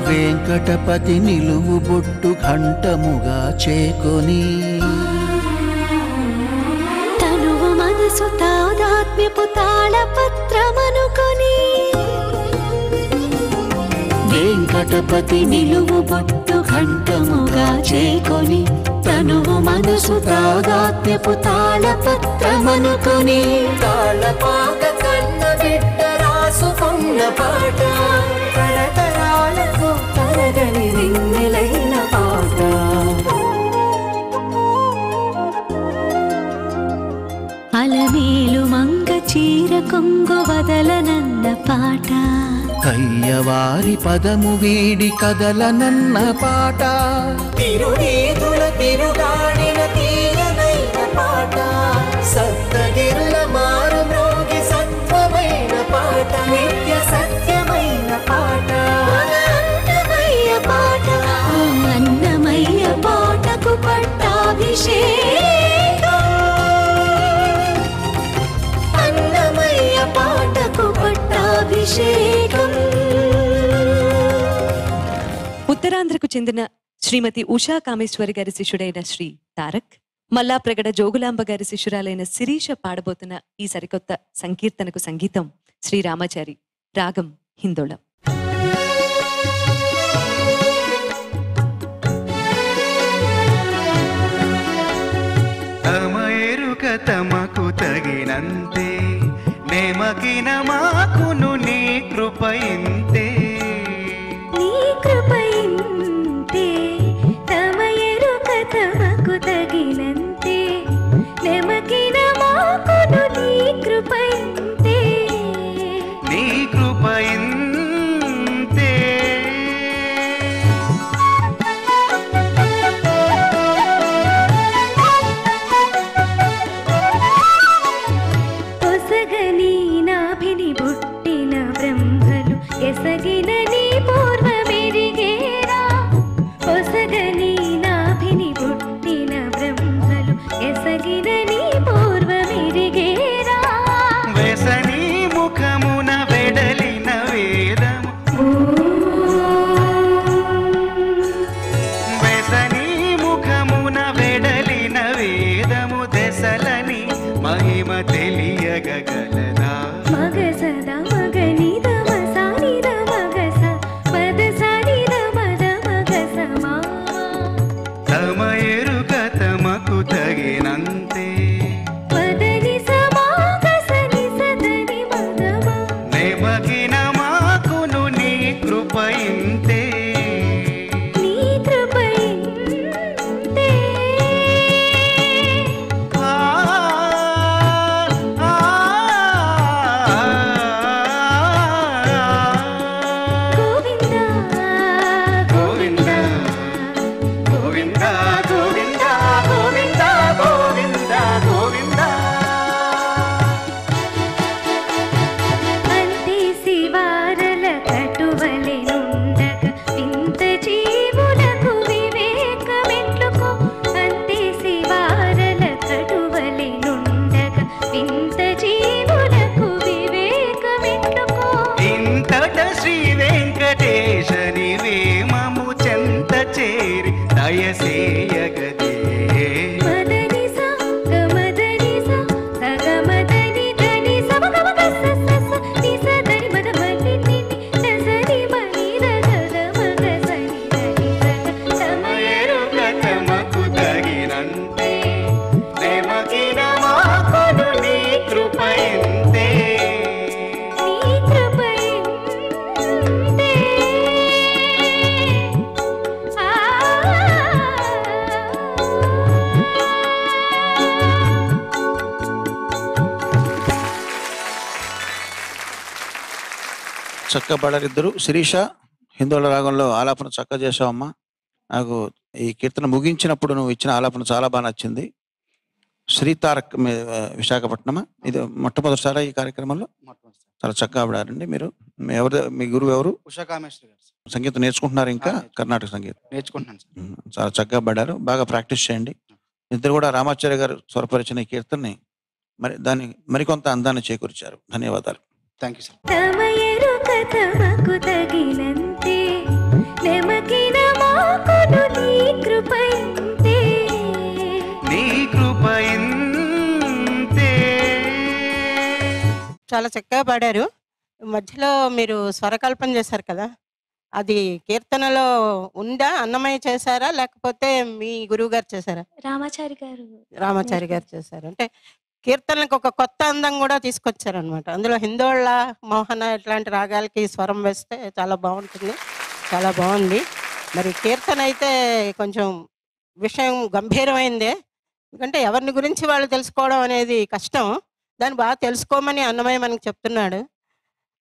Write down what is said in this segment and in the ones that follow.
వెంకటపతి నిలువు బొట్టు ఘంటముగా చేకొని తనువు మనసు తాదాత్మ్యపు తాళపత్రమనుకొని వెంకటపతి నిలువు బొట్టు ఘంటముగా చేకొని తనువు మనసు తాదాత్మ్యపు తాళపత్రమనుకొని తాళపాక కన్న బిడ్డ రాసుకున్న పాట తరతరాలకు తరగని వెన్నెలైన పాట అలమేలు మంగ చీర కొంగు వదలనన్న పాట కయ్యవారి పదము వీడి కదలనన్న పాట తిరునీతుల తిరుగాడిన తీరనైన పాట సప్తగిరుల మారు మ్రోగి సత్వమైన పాట నిత్య సత్యమైన పాట అన్నమయ్య పాట అన్నమయ్య పాటకు పట్టాభిషేకం అన్నమయ్య పాటకు పట్టాభిషేకం. ఉత్తరాంధ్రకు చెందిన శ్రీమతి ఉషా కామేశ్వరి గారి శిష్యుడైన శ్రీ తారక్, మల్లాప్రగడ జోగులాంబ గారి శిష్యురాలైన శిరీష పాడబోతున్న ఈ సరికొత్త సంకీర్తనకు సంగీతం శ్రీ రామాచారి, రాగం హిందోళం. తమఎరుక తమకు తగినంతే నేమకిన మాకును నీ కృపయింతే నీ కృపయింతే తమయరుక తమకు తగినంతే నెమకిన మాకును నీ కృపయింతే నీ కృపయింతే పొసగని నాభిని బుట్టిన బ్రహ్మలు ఎసగిన నీ పూర్వమెరిగేరా పొసగని నాభిని బుట్టిన బ్రహ్మలు ఎసగిన నీ పూర్వమెరిగేరా వెసని ముఖమున వెడలిన వేదము వెసని ముఖమున వెడలిన వేదము దశలని మహిమ తెలియగలదా మగసద మగనిద మసానిద మగస పదసానిద మద మగస మా తమఎరుక తమకు తగినంతే పదని సమాగసని సదని మగమ నేమకిన మాకును నీ కృపయింతే నీ కృపయింతే ఆ, ఆ, గోవింద గోవింద గోవింద గోవింద గోవింద గోవింద గోవింద అంతే శివారల కటువలెనుండగ వింత జీవులకు వివేకమెట్లుకో అంతే శివారల కటువలెనుండగ వింత జీవులకు వివేకమెట్లుకో ఇంతట శ్రీ వెంకటేశని వేమము చెంత చేరి దయసేయగదే మదని స గమదని స సగమదని దని సమగమ స స స ని స దని మద మని ని ని సని మని ద గద మగ సని దని సగ సమయరుక తమకు తగినంతే నేమకిన మాకును నీ కృపయింతే నీ కృపయింతే ఆ చక్క పాడారిద్దరు. శిరీష హిందోళ రాగంలో ఆలాపన చక్క చేసావమ్మా. నాకు ఈ కీర్తన ముగించినప్పుడు నువ్వు ఇచ్చిన ఆలాపన చాలా బాగా నచ్చింది. శ్రీ తారక్ విశాఖపట్నమా, ఇది మొట్టమొదటిసారి ఈ కార్యక్రమంలో చాలా చక్కగా పాడారండి. మీరు మీ గురువు ఎవరు? ఉషా కామేశ్వరి గారు. సంగీతం నేర్చుకుంటున్నారు ఇంకా? కర్ణాటక సంగీతం నేర్చుకుంటున్నాను సార్. చాలా చక్కగా పాడారు. బాగా ప్రాక్టీస్ చేయండి. ఇద్దరు కూడా రామాచార్య గారు స్వరపరిచిన ఈ కీర్తనని దాన్ని మరికొంత అందాన్ని చేకూర్చారు. ధన్యవాదాలు. Thank you sir. తమయరుక తమకు తగినంతే చాలా చక్కగా పాడారు. మధ్యలో మీరు స్వరకల్పన చేశారు కదా, అది కీర్తనలో ఉందా? అన్నమయ్య చేశారా లేకపోతే మీ గురువు గారు చేశారా? రామాచారి గారు చేశారు. అంటే కీర్తనలకు ఒక కొత్త అందం కూడా తీసుకొచ్చారనమాట. అందులో హిందోళ్ళ, మోహన ఇట్లాంటి రాగాలకి స్వరం వేస్తే చాలా బాగుంటుంది. చాలా బాగుంది. మరి కీర్తన అయితే కొంచెం విషయం గంభీరమైందే. ఎందుకంటే ఎవరిని గురించి వాళ్ళు తెలుసుకోవడం అనేది కష్టం. దాన్ని బాగా తెలుసుకోమని అన్నమయ్య మనకు చెప్తున్నాడు.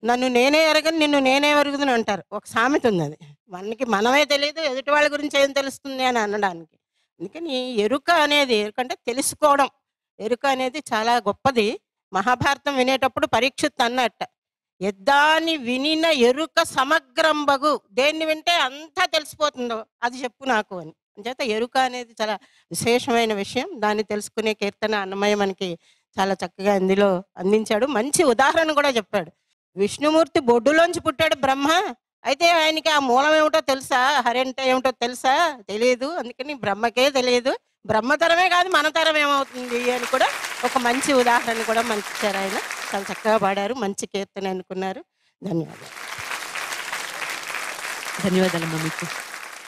నన్ను నేనే ఎరగని నిన్ను నేనే ఎరుగుదని అంటారు. ఒక సామెత ఉంది. అది మనమే తెలియదు, ఎదుటి వాళ్ళ గురించి ఏం తెలుస్తుంది అని అనడానికి. అందుకని ఎరుక అనేది, ఎరుకంటే తెలుసుకోవడం, ఎరుక అనేది చాలా గొప్పది. మహాభారతం వినేటప్పుడు పరీక్షిత్ అన్నట్ట, ఎద్దాని వినిన ఎరుక సమగ్రంబగు, దేన్ని వింటే అంతా తెలిసిపోతుందో అది చెప్పు నాకు అని. అంచేత ఎరుక అనేది చాలా విశేషమైన విషయం. దాన్ని తెలుసుకునే కీర్తన అన్నమయ్య మనకి చాలా చక్కగా ఇందులో అందించాడు. మంచి ఉదాహరణ కూడా చెప్పాడు. విష్ణుమూర్తి బొడ్డులోంచి పుట్టాడు బ్రహ్మ, అయితే ఆయనకి ఆ మూలం ఏమిటో తెలుసా, హరి అంటే ఏమిటో తెలుసా? తెలియదు. అందుకని బ్రహ్మకే తెలియదు, బ్రహ్మతరమే కాదు మన తరం ఏమవుతుంది అని కూడా ఒక మంచి ఉదాహరణ కూడా మనకి ఇచ్చారు. ఆయన చాలా చక్కగా పాడారు, మంచి కీర్తన అనుకున్నారు. ధన్యవాదాలు. ధన్యవాదాలమ్మా మీకు.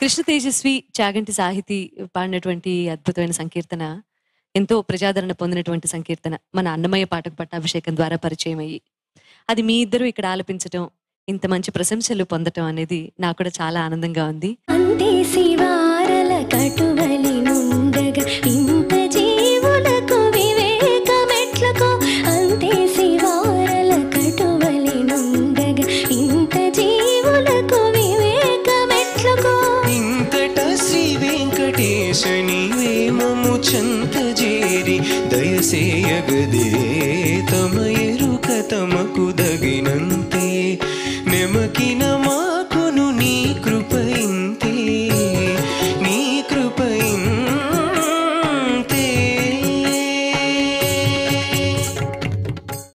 కృష్ణ తేజస్వి చాగంటి సాహితీ పాడినటువంటి అద్భుతమైన సంకీర్తన, ఎంతో ప్రజాదరణ పొందినటువంటి సంకీర్తన మన అన్నమయ్య పాటకు పట్టాభిషేకం ద్వారా పరిచయం అయ్యి, అది మీ ఇద్దరు ఇక్కడ ఆలపించటం, ఇంత మంచి ప్రశంసలు పొందటం అనేది నాకు కూడా చాలా ఆనందంగా ఉంది. అంతే శివారల కటువలి నుండగా ఇంత జీవులకు వివేకమెట్లకో, అంతే శివారల కటువలి నుండగా ఇంత జీవులకు వివేకమెట్లకో, ఇంతట శ్రీ వెంకటేశని వేమము చెంత చేరి దయసేయగదే తమ ఎరుక తమకు దగినంతే, నెమకిన మాకును నీ కృప ఇంతే, నీ కృప ఇంతే.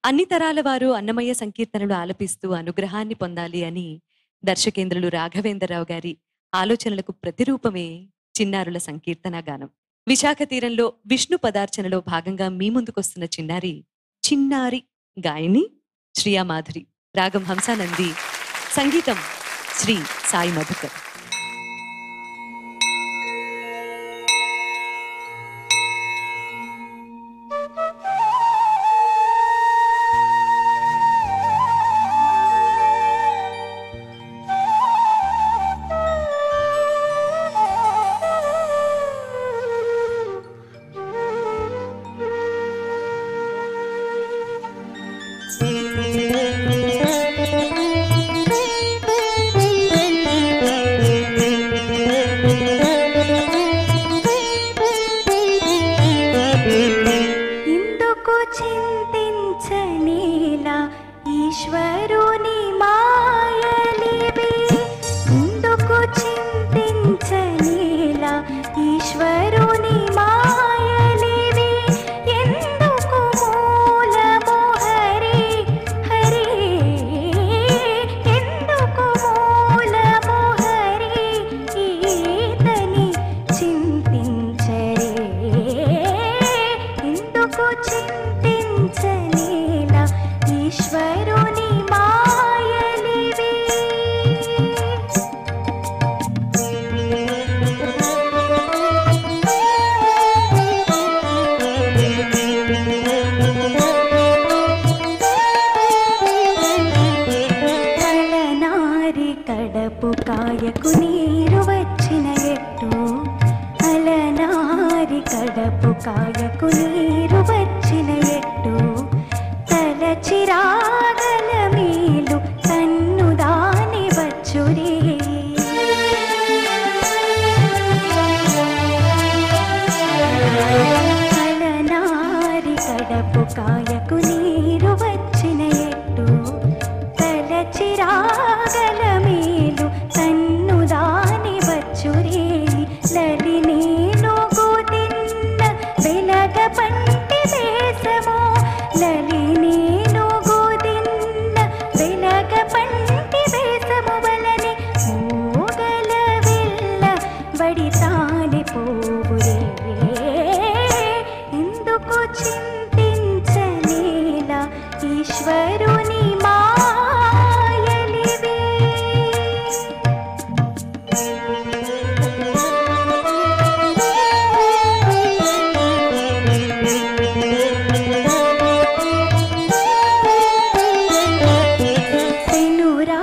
అన్ని తరాల వారు అన్నమయ్య సంకీర్తనలు ఆలపిస్తూ అనుగ్రహాన్ని పొందాలి అని దర్శకేంద్రులు రాఘవేంద్రరావు గారి ఆలోచనలకు ప్రతిరూపమే చిన్నారుల సంకీర్తన గానం. విశాఖ తీరంలో విష్ణు పదార్చనలో భాగంగా మీ ముందుకొస్తున్న చిన్నారి గాయని శ్రియా మాధురి, రాగం హంసానంది, సంగీతం శ్రీ సాయి మధుకర్. ఇందుకు చింతించనేలా ఈశ్వరుని మాయలివి, ఇందుకు చింతించనేలా ఈశ్వరుని మాయలివి, ఎందుకు మూలము హరి హరి, ఎందుకు మూలము హరి ఈతని చింతించరే, ఎందుకు చింతించనేలా ఈశ్వరుని మాయలివి. అలనారి కడపు కాయకు నీరు వచ్చిన ఎట్టు, అలనారి కడపు కాయకు నీరు వచ్చిన ఎట్టు, తలచిరాగల మేలు తన్ను దాని వచ్చురే, అలనారి కడపు కాయకు నీరు వచ్చిన ఎట్టు, తలచిరాగల మేలు తన్ను దాని వచ్చురే, లలి నేను తిన్న వెలగ పంటి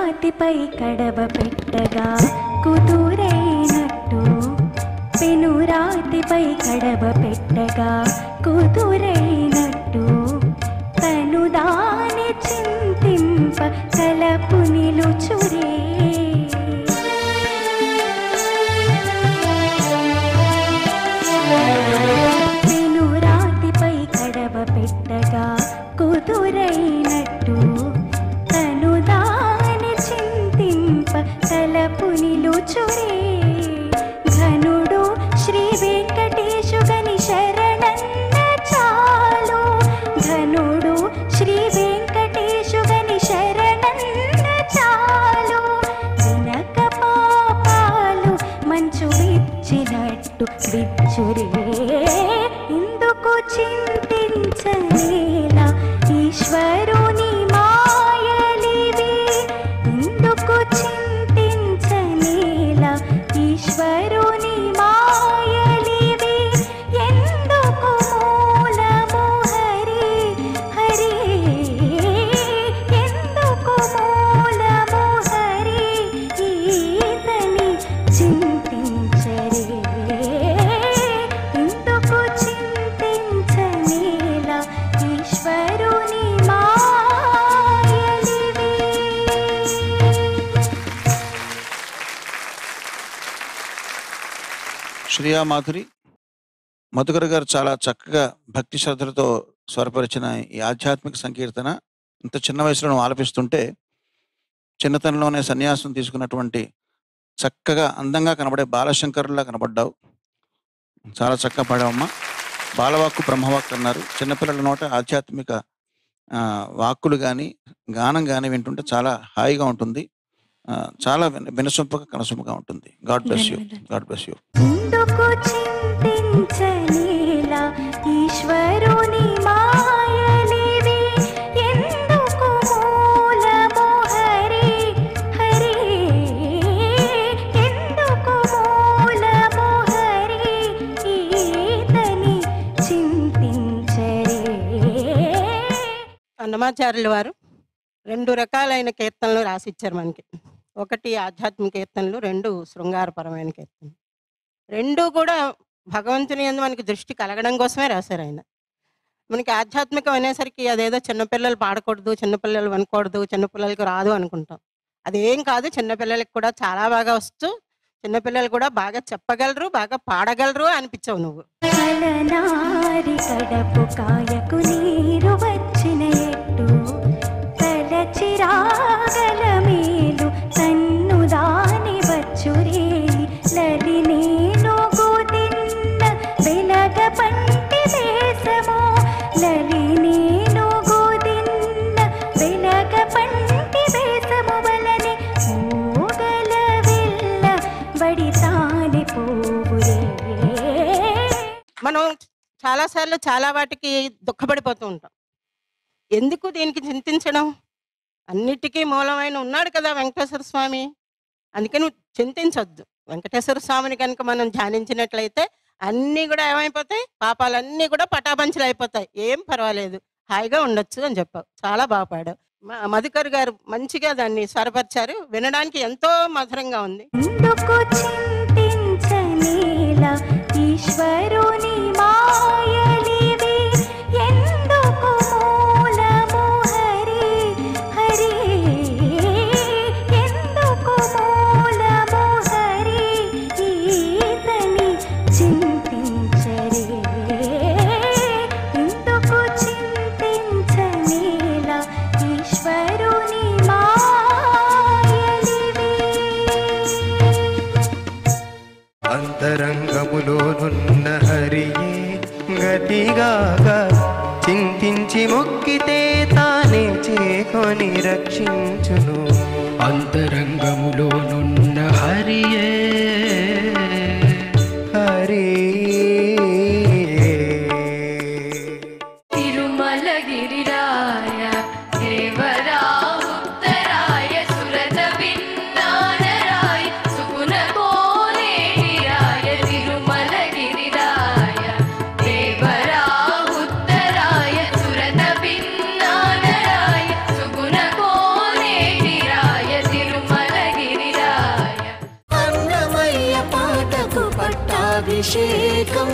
పెనురాతిపై కడవ పెట్టగా కుదురైనట్టు పెనురాతిపై కడవ పెట్టగా కుదురైనట్టు తను దాని చింతింప తలపు నిలుచురే పెనురాతిపై కడవ పెట్టగా కుదురైనట్టు తను దాని చింతింప తలపు నిలుచురే ఘనుడు శ్రీ వెంకటేశు గని శరణన్న చాలు ఘనుడు శ్రీ వెంకటేశు గని శరణన్న చాలు వినక పాపాలు మంచు విచ్చినట్టు విచ్చురే ఇందుకు చింతించనేలా ఈశ్వరుని మాయలివి ఇందుకు చింతించనేలా ఈశ్వరుని మాయలివి ఎందుకు మూలము హరి హరి ఎందుకు మూలము హరి ఈతని చింతించరే ఎందుకు చింతించనేలా ఈశ్వరుని మాయలివి శ్రియా మాధురి మధుకర్ గారు చాలా చక్కగా భక్తి శ్రద్ధలతో స్వరపరిచిన ఈ ఆధ్యాత్మిక సంకీర్తన ఇంత చిన్న వయసులో నువ్వు ఆలపిస్తుంటే చిన్నతనంలోనే సన్యాసం తీసుకున్నటువంటి చక్కగా అందంగా కనబడే బాలశంకరులా కనబడ్డావు. చాలా చక్కగా పాడావమ్మా. బాలవాక్కు బ్రహ్మవాక్కు అన్నారు. చిన్నపిల్లల నోట ఆధ్యాత్మిక వాక్కులు కానీ గానం కానీ వింటుంటే చాలా హాయిగా ఉంటుంది. చాలా వినసొంపుగా కనసొంపుగా ఉంటుంది. God bless you. God bless you. ఎందుకు చింతించనేలా ఈశ్వరుని మాయలివి ఎందుకు మూలము హరి హరి ఎందుకు మూలము హరి ఈతని చింతించరే. అన్నమాచార్యుల వారు 2 రకాలైన కీర్తనలు రాసిచ్చారు మనకి. ఒకటి ఆధ్యాత్మిక కీర్తనలు, 2 శృంగారపరమైన కీర్తనలు. 2 కూడా భగవంతుని యందు మనకి దృష్టి కలగడం కోసమే రాశారు ఆయన. మనకి ఆధ్యాత్మికం అనేసరికి అదేదో చిన్నపిల్లలు పాడకూడదు, చిన్నపిల్లలు వినకూడదు, చిన్నపిల్లలకి రాదు అనుకుంటాం. అదేం కాదు, చిన్నపిల్లలకి కూడా చాలా బాగా వచ్చు, చిన్నపిల్లలు కూడా బాగా చెప్పగలరు, బాగా పాడగలరు అనిపించావు నువ్వు. తలనారి కడపు కాయకు నీరు వచ్చిన ఎట్టు తలచిరాగల మేలు తన్ను దాని వచ్చురేలి లలి నేను గోదిన్న వెలగ పంటి దేశము లలి నేను గోదిన్న వెలగ పంటి దేశము వలనే మూగల వెళ్ళ బడి తాని పోవురే. మనం చాలాసార్లు చాలా వాటికి దుఃఖపడిపోతూ ఉంటాం. ఎందుకు దీనికి చింతించడం? అన్నిటికీ మూలమైన ఉన్నాడు కదా వెంకటేశ్వర స్వామి. అందుకని నువ్వు చింతించొద్దు. వెంకటేశ్వర స్వామిని కనుక మనం ధ్యానించినట్లయితే అన్నీ కూడా ఏమైపోతాయి, పాపాలన్నీ కూడా పటాపంచలు అయిపోతాయి. ఏం పర్వాలేదు, హాయిగా ఉండొచ్చు అని చెప్పావు. చాలా బాగా పాడావు. మధుకర్ గారు మంచిగా దాన్ని స్వరపరిచారు. వినడానికి ఎంతో మధురంగా ఉంది. ఎందుకు చింతించనేలా ఈశ్వరుని మాయలివి ఎందుకు మూలము హరి హరి ఎందుకు మూలము హరి ఈతని చింతించరే ఎందుకు చింతించనేలా ఈశ్వరుని మాయలివి. అంతరంగములోనున్న హరియే గతిగాగా చింతించి మొక్కితే తానే చేకొని రక్షించును. అంతరంగములోనున్న హరియే హరి తిరుమలగిరిరాయ దేవరా ఉత్తరాయ సురత విన్నానరాయ సుగుణ కోనేటిరాయ తిరుమలగిరిరాయ దేవరా ఉత్తరాయ సురత విన్నానరాయ సుగుణ కోనేటిరాయ తిరుమలగిరిరాయ అభిషేకం